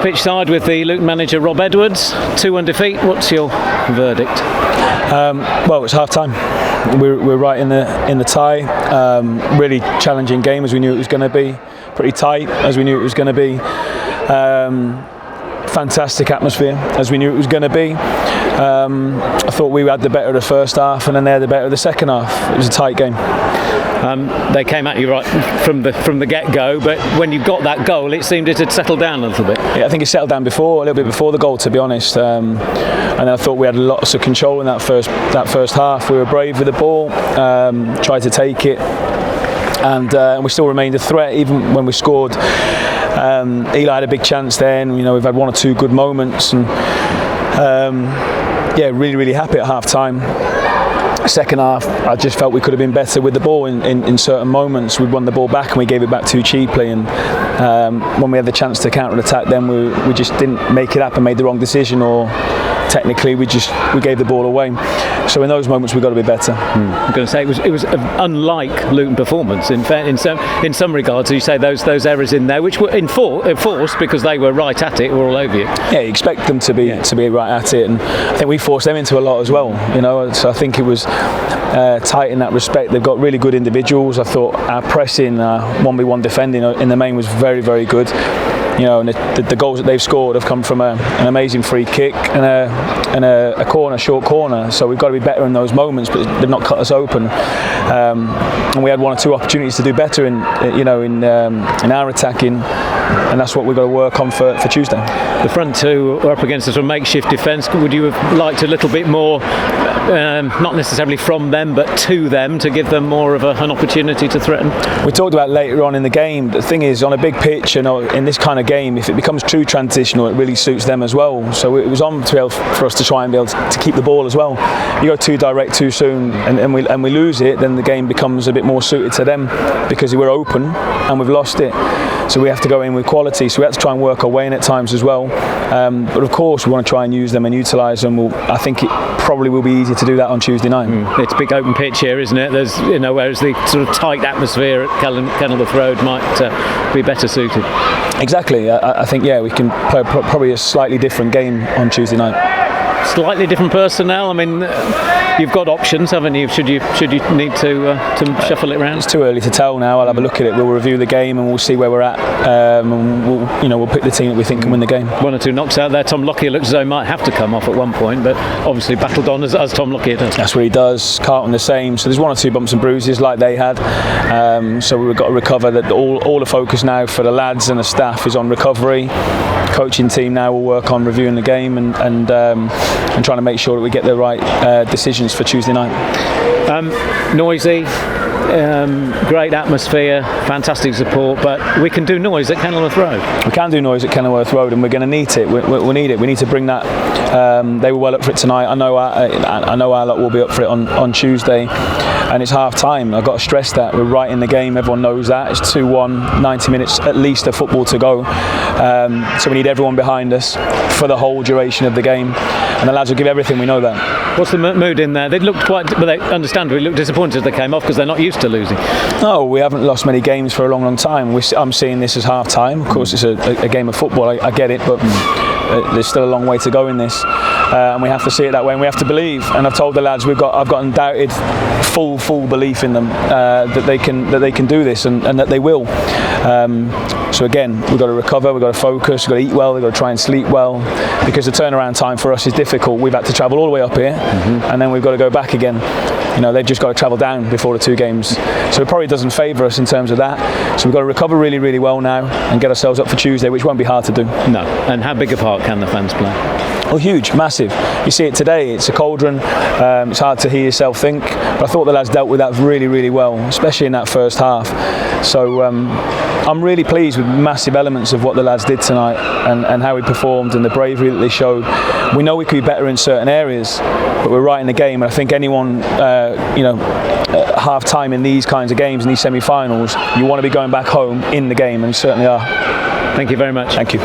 Pitch side with the Luton manager Rob Edwards, 2-1 defeat. What's your verdict? Well, it's half time. We're right in the tie. Really challenging game as we knew it was going to be. Pretty tight as we knew it was going to be. Fantastic atmosphere as we knew it was going to be. I thought we had the better of the first half, and then they had the better of the second half. It was a tight game. They came at you right from the get-go, but when you got that goal, it seemed it had settled down a little bit. Yeah, I think it settled down a little bit before the goal, to be honest. And I thought we had lots of control in that first half. We were brave with the ball, tried to take it, and we still remained a threat even when we scored. Eli had a big chance then. You know, we've had one or two good moments, and really happy at half time. Second half, I just felt we could have been better with the ball in certain moments. We won the ball back and we gave it back too cheaply, and when we had the chance to counter-attack, then we just didn't make it happen, made the wrong decision, or technically we gave the ball away. So in those moments we've got to be better. I'm going to say it was an unlike Luton performance in some regards. You say those errors in there, which were enforced because they were right at it, were all over you. Yeah, you expect them to be right at it, and I think we forced them into a lot as well. You know, so I think it was tight in that respect. They've got really good individuals. I thought our pressing, 1v1 defending in the main was very, very good. You know, and the goals that they've scored have come from an amazing free kick and a short corner. So we've got to be better in those moments, but they've not cut us open. And we had one or two opportunities to do better in our attacking, and that's what we've got to work on for Tuesday. The front two are up against us a makeshift defence. Would you have liked a little bit more, not necessarily from them, but to them, to give them more of an opportunity to threaten? We talked about later on in the game. The thing is, on a big pitch and in this kind of game, if it becomes too transitional, it really suits them as well. So it was on to be able for us to try and be able to keep the ball as well. You go too direct too soon and we lose it, then the game becomes a bit more suited to them because we're open and we've lost it. So we have to go in with quality. So we have to try and work our way in at times as well. But of course we want to try and use them and utilise them. I think it probably will be easier to do that on Tuesday night. It's a big open pitch here, isn't it? There's, whereas the sort of tight atmosphere at Kenilworth Road might be better suited. Exactly. I think we can play probably a slightly different game on Tuesday night. Slightly different personnel. I mean, you've got options, haven't you? Should you need to shuffle it around? It's too early to tell now. I'll have a look at it. We'll review the game and we'll see where we're at. And we'll pick the team that we think can win the game. One or two knocks out there. Tom Lockyer looks as though he might have to come off at one point, but obviously battled on as Tom Lockyer does. That's what he does. Carlton the same. So there's one or two bumps and bruises like they had. So we've got to recover. That all the focus now for the lads and the staff is on recovery. Coaching team now will work on reviewing the game and trying to make sure that we get the right decisions for Tuesday night. Noisy, great atmosphere, fantastic support, but we can do noise at Kenilworth Road. We can do noise at Kenilworth Road, and we're going to need it. We'll need it. We need to bring that. They were well up for it tonight. I know our lot will be up for it on Tuesday, and it's half time. I've got to stress that we're right in the game. Everyone knows that. It's 2-1, 90 minutes at least of football to go. So we need everyone behind us for the whole duration of the game, and the lads will give everything. We know that. What's the mood in there? They looked they understandably looked disappointed as they came off because they're not used to losing. No, we haven't lost many games for a long time. I'm seeing this as half time. Of course, it's a game of football. I get it, but there's still a long way to go in this, and we have to see it that way, and we have to believe. And I've told the lads I've got undoubted full belief in them that they can do this and that they will. So again, we've got to recover, we've got to focus, we've got to eat well, we've got to try and sleep well, because the turnaround time for us is difficult. We've had to travel all the way up here, and then we've got to go back again. They've just got to travel down before the two games. So it probably doesn't favour us in terms of that. So we've got to recover really, really well now and get ourselves up for Tuesday, which won't be hard to do. No. And how big a part can the fans play? Oh, huge, massive. You see it today, it's a cauldron. It's hard to hear yourself think. But I thought the lads dealt with that really, really well, especially in that first half. So I'm really pleased with massive elements of what the lads did tonight and how we performed and the bravery that they showed. We know we could be better in certain areas, but we're right in the game. And I think anyone, at half time in these kinds of games, in these semi-finals, you want to be going back home in the game, and we certainly are. Thank you very much. Thank you.